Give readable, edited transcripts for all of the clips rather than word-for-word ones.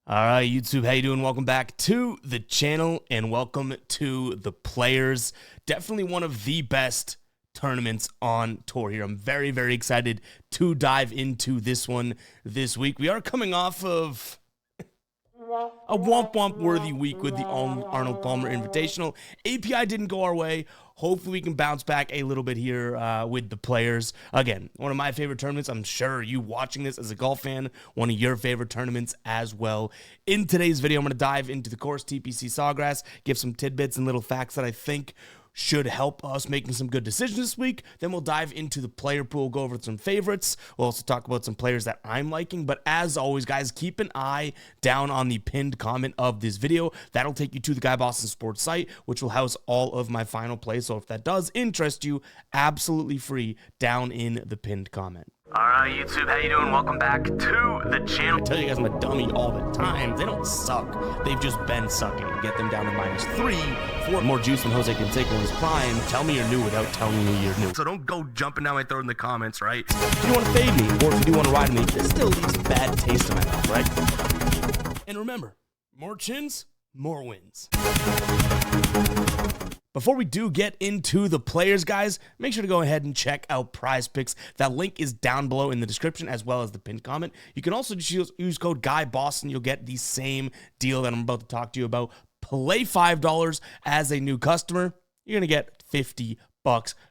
All right, YouTube, how you doing? Welcome back to the channel and welcome to the Players. Definitely one of the best tournaments on tour here. I'm very, very excited to dive into this one this week. We are coming off of a womp worthy week with the Arnold Palmer Invitational. API didn't go our way. Hopefully we can bounce back a little bit here with the Players. Again, one of my favorite tournaments. I'm sure you watching this as a golf fan, one of your favorite tournaments as well. In today's video, I'm going to dive into the course, TPC Sawgrass, give some tidbits and little facts that I think should help us making some good decisions this week. Then we'll dive into the player pool, go over some favorites. We'll also talk about some players that I'm liking. But as always, guys, keep an eye down on the pinned comment of this video. That'll take you to the Guy Boston Sports site, which will house all of my final plays. So if that does interest you, absolutely free down in the pinned comment. All right, YouTube, how you doing? Welcome back to the channel. I tell you guys I'm a dummy all the time. They don't suck. They've just been sucking. Get them down to -3, 4 more juice than Jose Canseco in his prime. Tell me you're new without telling me you're new. So don't go jumping down my throat in the comments, right? If you want to fade me, or if you do want to ride me, this still leaves a bad taste in my mouth, right? And remember, more chins, more wins. Before we do get into the Players, guys, make sure to go ahead and check out Prize Picks. That link is down below in the description as well as the pinned comment. You can also just use code GUYBOSTON. You'll get the same deal that I'm about to talk to you about. Play $5 as a new customer. You're going to get $50.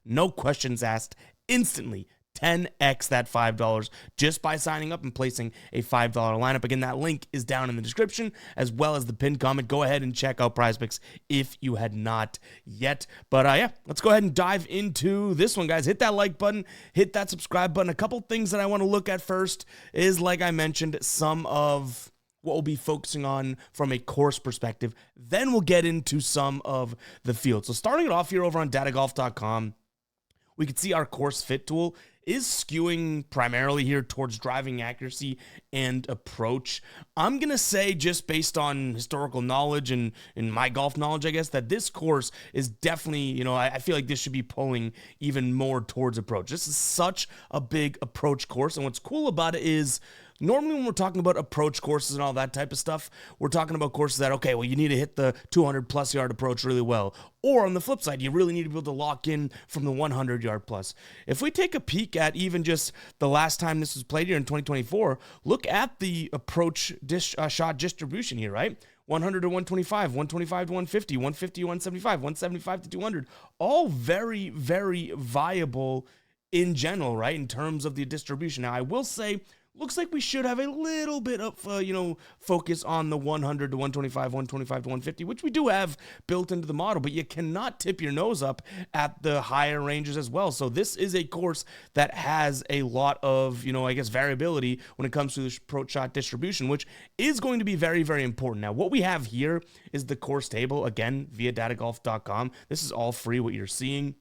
No questions asked. Instantly 10x that $5 just by signing up and placing a $5 lineup. Again, that link is down in the description as well as the pinned comment. Go ahead and check out Prize Picks if you had not yet. But yeah, let's go ahead and dive into this one, guys. Hit that like button, hit that subscribe button. A couple things that I want to look at first is, like I mentioned, some of what we'll be focusing on from a course perspective. Then we'll get into some of the field. So starting it off here over on datagolf.com, we can see our course fit tool is skewing primarily here towards driving accuracy and approach. I'm going to say, just based on historical knowledge and my golf knowledge, I guess, that this course is definitely, I feel like this should be pulling even more towards approach. This is such a big approach course. And what's cool about it is, normally when we're talking about approach courses and all that type of stuff, we're talking about courses that, okay, well, you need to hit the 200-plus yard approach really well. Or on the flip side, you really need to be able to lock in from the 100-yard plus. If we take a peek at even just the last time this was played here in 2024, look at the approach shot distribution here, right? 100 to 125, 125 to 150, 150 to 175, 175 to 200. All very, very viable in general, right, in terms of the distribution. Now, I will say, looks like we should have a little bit of, focus on the 100 to 125, 125 to 150, which we do have built into the model, but you cannot tip your nose up at the higher ranges as well. So this is a course that has a lot of, variability when it comes to the approach shot distribution, which is going to be very, very important. Now, what we have here is the course table, again, via datagolf.com. This is all free, what you're seeing.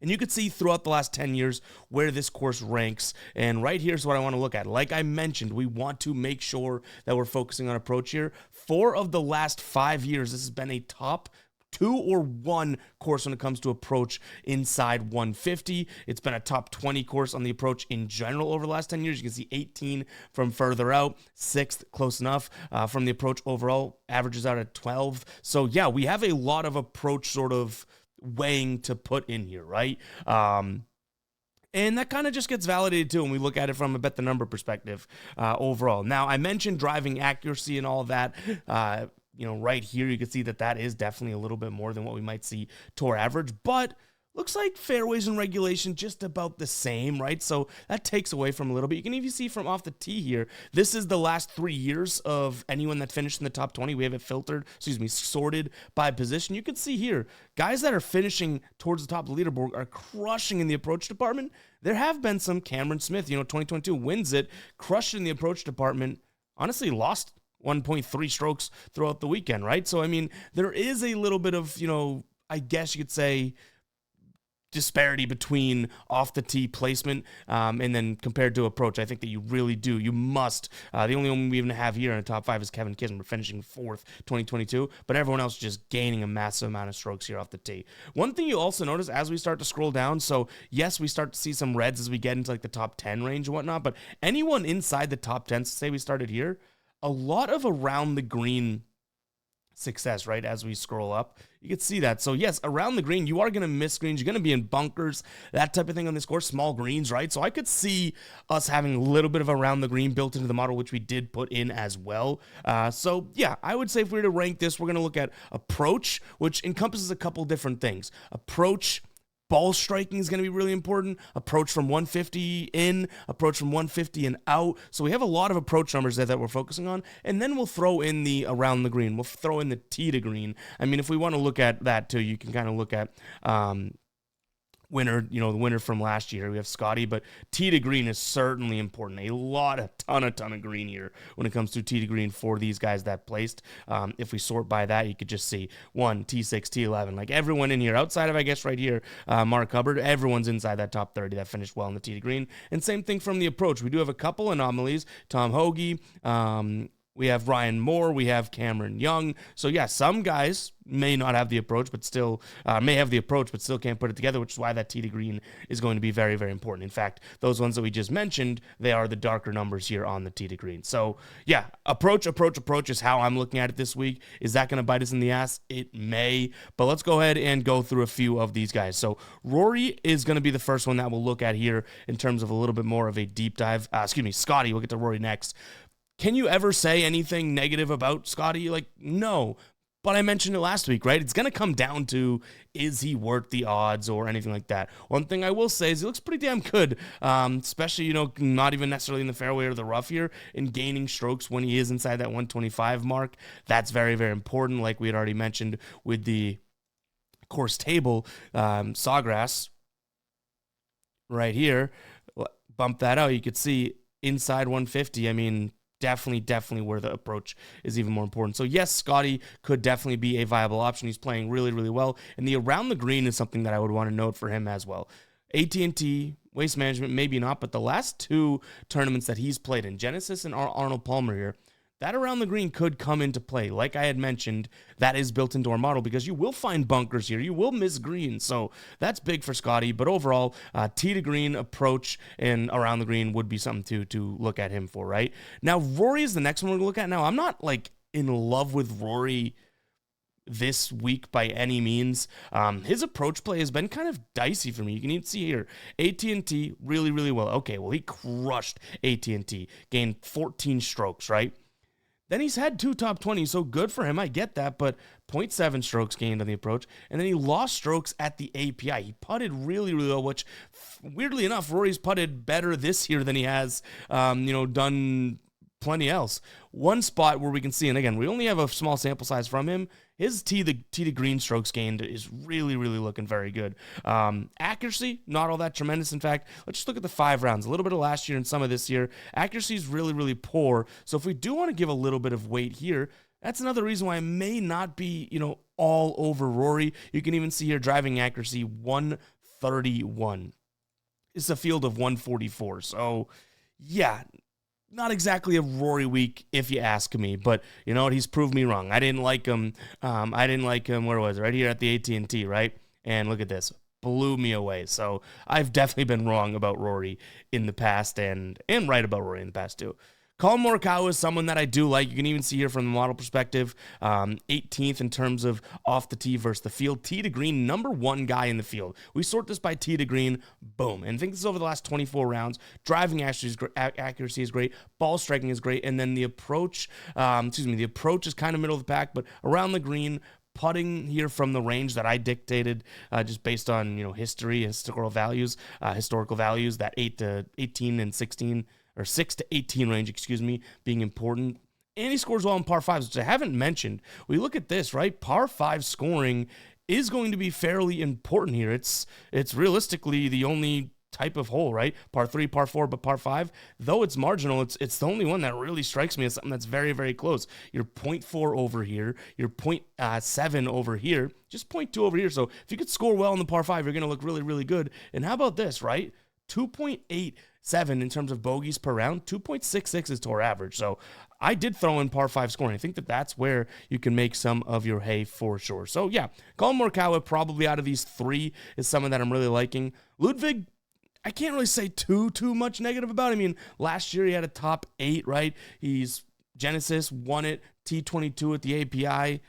And you can see throughout the last 10 years where this course ranks. And right here's what I want to look at. Like I mentioned, we want to make sure that we're focusing on approach here. 4 of the last 5 years, this has been a top 2 or 1 course when it comes to approach inside 150. It's been a top 20 course on the approach in general over the last 10 years. You can see 18 from further out, 6th close enough from the approach overall, averages out at 12. So yeah, we have a lot of approach sort of weighing to put in here, right? And that kind of just gets validated too when we look at it from a bet the number perspective overall. Now, I mentioned driving accuracy and all that. Right here you can see that is definitely a little bit more than what we might see tour average, but looks like fairways and regulation just about the same, right? So that takes away from a little bit. You can even see from off the tee here, this is the last 3 years of anyone that finished in the top 20. We have it sorted by position. You can see here, guys that are finishing towards the top of the leaderboard are crushing in the approach department. There have been some. Cameron Smith, 2022 wins it, crushed in the approach department, honestly lost 1.3 strokes throughout the weekend, right? So, I mean, there is a little bit of, I guess you could say, disparity between off the tee placement and then compared to approach. I think that you really do. You must. The only one we even have here in the top 5 is Kevin Kisner, finishing 4th, 2022, but everyone else just gaining a massive amount of strokes here off the tee. One thing you also notice as we start to scroll down, so yes, we start to see some reds as we get into like the top 10 range and whatnot, but anyone inside the top 10, say we started here, a lot of around the green success, right? As we scroll up, you can see that. So yes, around the green, you are going to miss greens. You're going to be in bunkers, that type of thing on this course, small greens, right? So I could see us having a little bit of around the green built into the model, which we did put in as well. So yeah, I would say if we were to rank this, we're going to look at approach, which encompasses a couple different things. Approach, ball striking is going to be really important. Approach from 150 in, approach from 150 and out. So we have a lot of approach numbers there that we're focusing on. And then we'll throw in the around the green. We'll throw in the tee to green. I mean, if we want to look at that too, you can kind of look at winner, the winner from last year. We have Scotty, but tee to green is certainly important. A ton of green here when it comes to tee to green for these guys that placed. If we sort by that, you could just see 1, T6, T11. Like everyone in here, outside of, I guess, right here, Mark Hubbard, everyone's inside that top 30 that finished well in the tee to green. And same thing from the approach. We do have a couple anomalies. Tom Hoagie, we have Ryan Moore, we have Cameron Young. So yeah, some guys may not have the approach, but still may have the approach, but still can't put it together, which is why that tee to green is going to be very, very important. In fact, those ones that we just mentioned, they are the darker numbers here on the tee to green. So yeah, approach is how I'm looking at it this week. Is that going to bite us in the ass? It may, but let's go ahead and go through a few of these guys. So Rory is going to be the first one that we'll look at here in terms of a little bit more of a deep dive. Scotty, we'll get to Rory next. Can you ever say anything negative about Scotty? Like, no. But I mentioned it last week, right? It's going to come down to, is he worth the odds or anything like that? One thing I will say is he looks pretty damn good, especially, not even necessarily in the fairway or the rough here, in gaining strokes when he is inside that 125 mark. That's very, very important, like we had already mentioned with the course table. Sawgrass right here, bump that out. You could see inside 150. I mean, definitely where the approach is even more important. So yes, Scotty could definitely be a viable option. He's playing really, really well. And the around the green is something that I would want to note for him as well. AT&T, Waste Management, maybe not, but the last 2 tournaments that he's played in, Genesis and Arnold Palmer here, that around the green could come into play. Like I had mentioned, that is built into our model because you will find bunkers here. You will miss greens. So that's big for Scotty. But overall, tee to green, approach, and around the green would be something to look at him for, right? Now, Rory is the next one we're going to look at. Now, I'm not like in love with Rory this week by any means. His approach play has been kind of dicey for me. You can even see here, AT&T really, really well. Okay, well, he crushed AT&T, gained 14 strokes, right? Then he's had 2 top 20s, so good for him. I get that, but 0.7 strokes gained on the approach. And then he lost strokes at the API. He putted really, really well, which, weirdly enough, Rory's putted better this year than he has, done plenty else. One spot where we can see, and again, we only have a small sample size from him, his tee to green strokes gained is really, really looking very good. Accuracy, not all that tremendous. In fact, let's just look at the 5 rounds. A little bit of last year and some of this year. Accuracy is really, really poor. So if we do want to give a little bit of weight here, that's another reason why I may not be, all over Rory. You can even see here driving accuracy 131. It's a field of 144. So yeah, not exactly a Rory week, if you ask me, but you know what? He's proved me wrong. I didn't like him. Where was it? Right here at the AT&T, right? And look at this. Blew me away. So I've definitely been wrong about Rory in the past and right about Rory in the past too. Colin Morikawa is someone that I do like. You can even see here from the model perspective, 18th in terms of off the tee versus the field. Tee to green, number 1 guy in the field. We sort this by tee to green, boom. And I think this is over the last 24 rounds. Driving accuracy is great. Ball striking is great. And then the approach, the approach is kind of middle of the pack, but around the green, putting here from the range that I dictated, just based on historical values, that 8 to 18 and 16. Or 6 to 18 range, being important. And he scores well on par 5s, which I haven't mentioned. We look at this, right? Par 5 scoring is going to be fairly important here. It's realistically the only type of hole, right? Par 3, par 4, but par 5, though it's marginal, it's the only one that really strikes me as something that's very, very close. You're 0.4 over here, you're 0.7 over here, just 0.2 over here. So if you could score well on the par 5, you're going to look really, really good. And how about this, right? 2.87 in terms of bogeys per round, 2.66 is tour average. So I did throw in par 5 scoring. I think that's where you can make some of your hay for sure. So yeah, Colin Morikawa probably out of these 3 is someone that I'm really liking. Ludwig, I can't really say too much negative about. I mean, last year he had a top 8, right? He's Genesis won it, T22 at the API.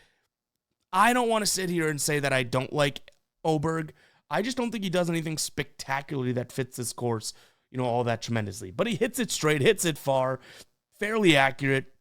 I don't want to sit here and say that I don't like Oberg. I just don't think he does anything spectacularly that fits this course, all that tremendously. But he hits it straight, hits it far, fairly accurate.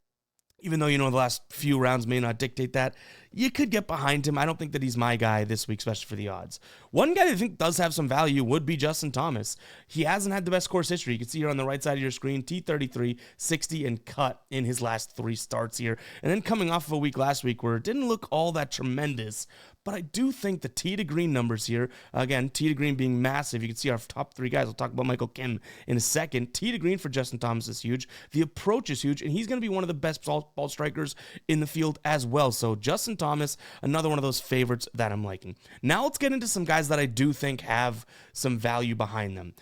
Even though, the last few rounds may not dictate that, you could get behind him. I don't think that he's my guy this week, especially for the odds. One guy that I think does have some value would be Justin Thomas. He hasn't had the best course history. You can see here on the right side of your screen, T33, 60, and cut in his last 3 starts here. And then coming off of a week last week where it didn't look all that tremendous, but I do think the tee to green numbers here, again, tee to green being massive. You can see our top 3 guys. We'll talk about Michael Kim in a second. Tee to green for Justin Thomas is huge. The approach is huge, and he's going to be one of the best ball strikers in the field as well. So Justin Thomas, another one of those favorites that I'm liking. Now let's get into some guys that I do think have some value behind them.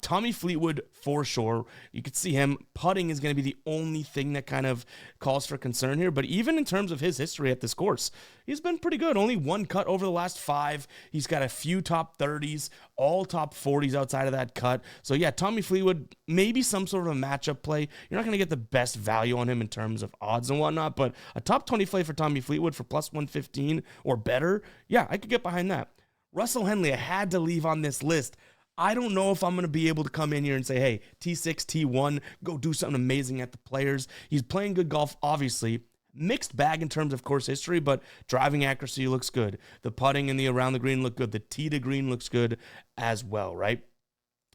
Tommy Fleetwood, for sure. You could see him. Putting is going to be the only thing that kind of calls for concern here. But even in terms of his history at this course, he's been pretty good. Only 1 cut over the last 5. He's got a few top 30s, all top 40s outside of that cut. So yeah, Tommy Fleetwood, maybe some sort of a matchup play. You're not going to get the best value on him in terms of odds and whatnot, but a top 20 play for Tommy Fleetwood for plus 115 or better, yeah, I could get behind that. Russell Henley, I had to leave on this list. I don't know if I'm going to be able to come in here and say, hey, T6, T1, go do something amazing at the Players. He's playing good golf, obviously. Mixed bag in terms of course history, but driving accuracy looks good. The putting and the around the green look good. The tee to green looks good as well, right?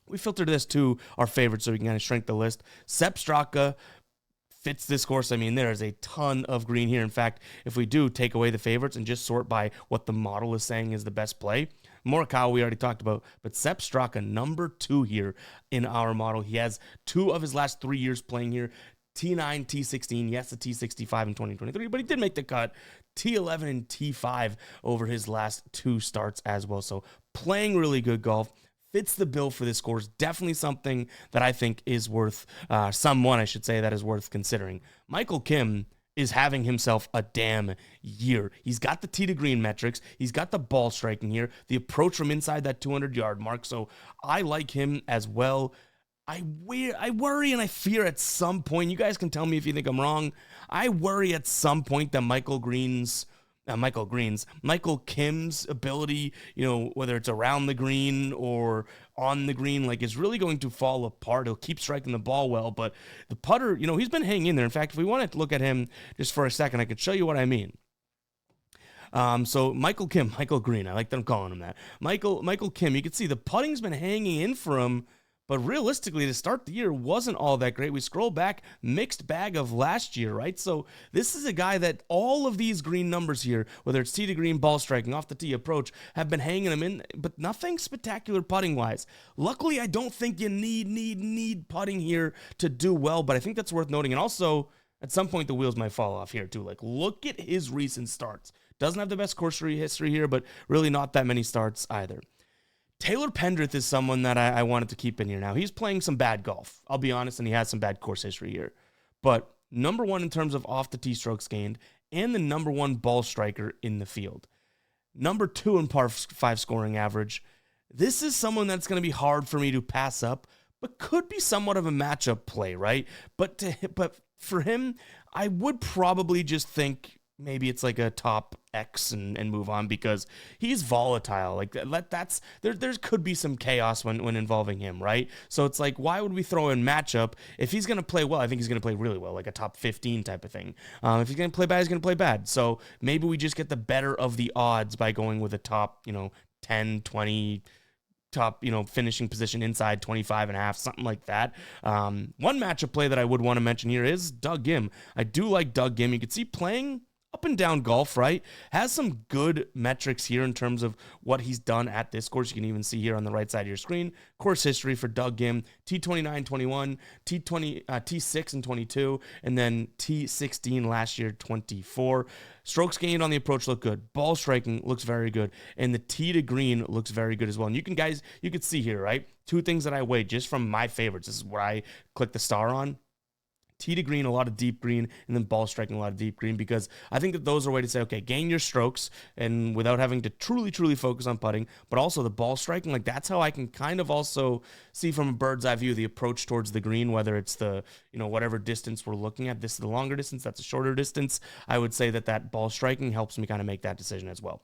We filtered this to our favorites so we can kind of shrink the list. Sepp Straka fits this course. I mean, there is a ton of green here. In fact, if we do take away the favorites and just sort by what the model is saying is the best play, Morikawa we already talked about, but Sepp Straka, number 2 here in our model. He has 2 of his last 3 years playing here. T9, T16, yes, the T65 in 2023, but he did make the cut. T11 and T5 over his last 2 starts as well. So playing really good golf. Fits the bill for this course. Definitely something that I think is worth, someone I should say, that is worth considering. Michael Kim is having himself a damn year. He's got the tee to green metrics. He's got the ball striking here, the approach from inside that 200-yard mark. So I like him as well. I worry and I fear at some point, you guys can tell me if you think I'm wrong, I worry at some point that Michael Kim's ability, whether it's around the green or on the green, is really going to fall apart. He'll keep striking the ball well, but the putter, he's been hanging in there. In fact, if we wanted to look at him just for a second, I could show you what I mean. So Michael Green, I like that I'm calling him that. Michael Kim, you can see the putting's been hanging in for him, but realistically, to start the year wasn't all that great. We scroll back, mixed bag of last year, right? So this is a guy that all of these green numbers here, whether it's tee to green, ball striking, off the tee approach, have been hanging him in, but nothing spectacular putting-wise. Luckily, I don't think you need putting here to do well, but I think that's worth noting. And also, at some point, the wheels might fall off here, too. Look at his recent starts. Doesn't have the best course history here, but really not that many starts either. Taylor Pendrith is someone that I wanted to keep in here. Now, he's playing some bad golf, I'll be honest, and he has some bad course history here. But number 1 in terms of off-the-tee strokes gained, and the number 1 ball striker in the field. Number 2 in par 5 scoring average. This is someone that's going to be hard for me to pass up, but could be somewhat of a matchup play, right? But for him, I would probably just think maybe it's like a top X and move on, because he's volatile. There could be some chaos when involving him, right? So it's why would we throw in matchup? If he's going to play well, I think he's going to play really well, like a top 15 type of thing. If he's going to play bad, he's going to play bad. So maybe we just get the better of the odds by going with a top, 10, 20, top, finishing position inside 25.5, something like that. One matchup play that I would want to mention here is Doug Ghim. I do like Doug Ghim. You can see playing up and down golf, right? Has some good metrics here in terms of what he's done at this course. You can even see here on the right side of your screen, course history for Doug Ghim, T29, 21, T6 and 22, and then T16 last year, 24. Strokes gained on the approach look good. Ball striking looks very good. And the tee to green looks very good as well. And you can see here, right? 2 things that I weighed just from my favorites. This is where I click the star on. tee to green, a lot of deep green, and then ball striking, a lot of deep green, because I think that those are a way to say, okay, gain your strokes and without having to truly focus on putting, but also the ball striking. Like, that's how I can kind of also see from a bird's eye view the approach towards the green, whether it's the, whatever distance we're looking at. This is the longer distance, that's a shorter distance. I would say that ball striking helps me kind of make that decision as well.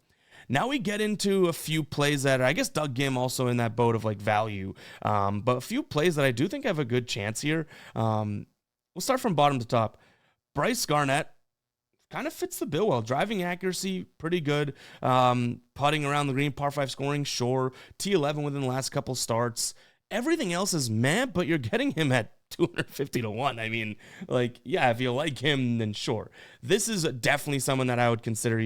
Now we get into a few plays that I guess Doug Gim also in that boat of like value, but a few plays that I do think have a good chance here. We'll start from bottom to top. Bryce Garnett kind of fits the bill well. Driving accuracy, pretty good. Putting around the green, par 5 scoring, sure. T11 within the last couple starts. Everything else is meh, but you're getting him at 250 to 1. I mean, like, yeah, if you like him, then sure. This is definitely someone that I would consider,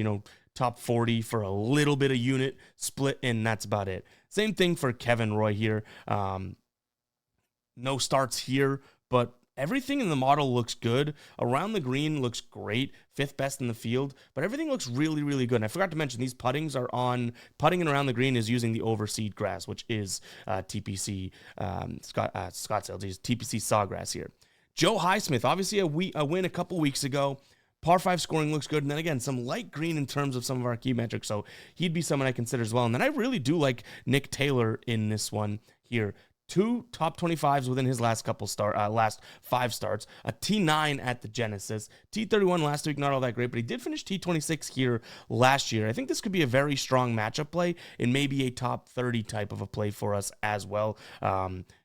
top 40 for a little bit of unit split, and that's about it. Same thing for Kevin Roy here. No starts here, but everything in the model looks good. Around the green looks great. 5th best in the field, but everything looks really good. And I forgot to mention, these puttings are on, putting and around the green is using the overseed grass, which is TPC Scottsdale, TPC Sawgrass here. Joe Highsmith, obviously a win a couple weeks ago. Par 5 scoring looks good. And then again, some light green in terms of some of our key metrics. So he'd be someone I consider as well. And then I really do like Nick Taylor in this one here. 2 top 25s within his last 5 starts. A T9 at the Genesis. T31 last week, not all that great, but he did finish T26 here last year. I think this could be a very strong matchup play and maybe a top 30 type of a play for us as well.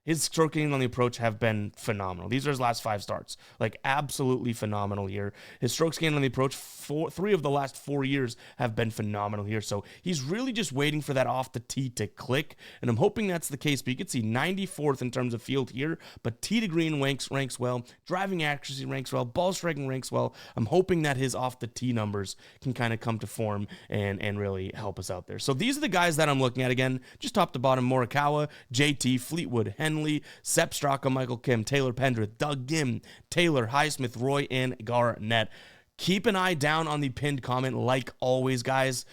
His stroke gain on the approach have been phenomenal. These are his last 5 starts. Like, absolutely phenomenal here. His strokes gained on the approach, 3 of the last 4 years have been phenomenal here. So he's really just waiting for that off the tee to click, and I'm hoping that's the case. But you can see 94th in terms of field here, but tee to green ranks well, driving accuracy ranks well, ball striking ranks well. I'm hoping that his off the tee numbers can kind of come to form and really help us out there. So these are the guys that I'm looking at. Again, just top to bottom: Morikawa, JT, Fleetwood, Henley, Sepp Straka, Michael Kim, Taylor Pendrith, Doug Gim, Taylor, Highsmith, Roy, and Garnett. Keep an eye down on the pinned comment, like always, guys,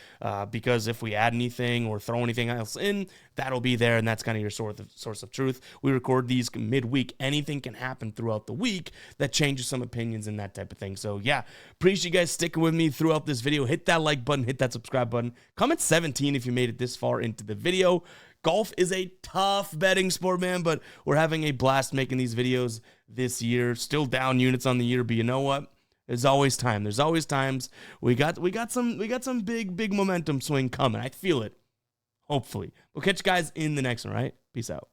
because if we add anything or throw anything else in, that'll be there, and that's kind of your source of truth. We record these midweek. Anything can happen throughout the week that changes some opinions and that type of thing. So, yeah, appreciate you guys sticking with me throughout this video. Hit that like button, hit that subscribe button. Comment 17 if you made it this far into the video. Golf is a tough betting sport, man, but we're having a blast making these videos this year. Still down units on the year, but you know what? There's always time. There's always times. We got some big momentum swing coming. I feel it. Hopefully. We'll catch you guys in the next one, right? Peace out.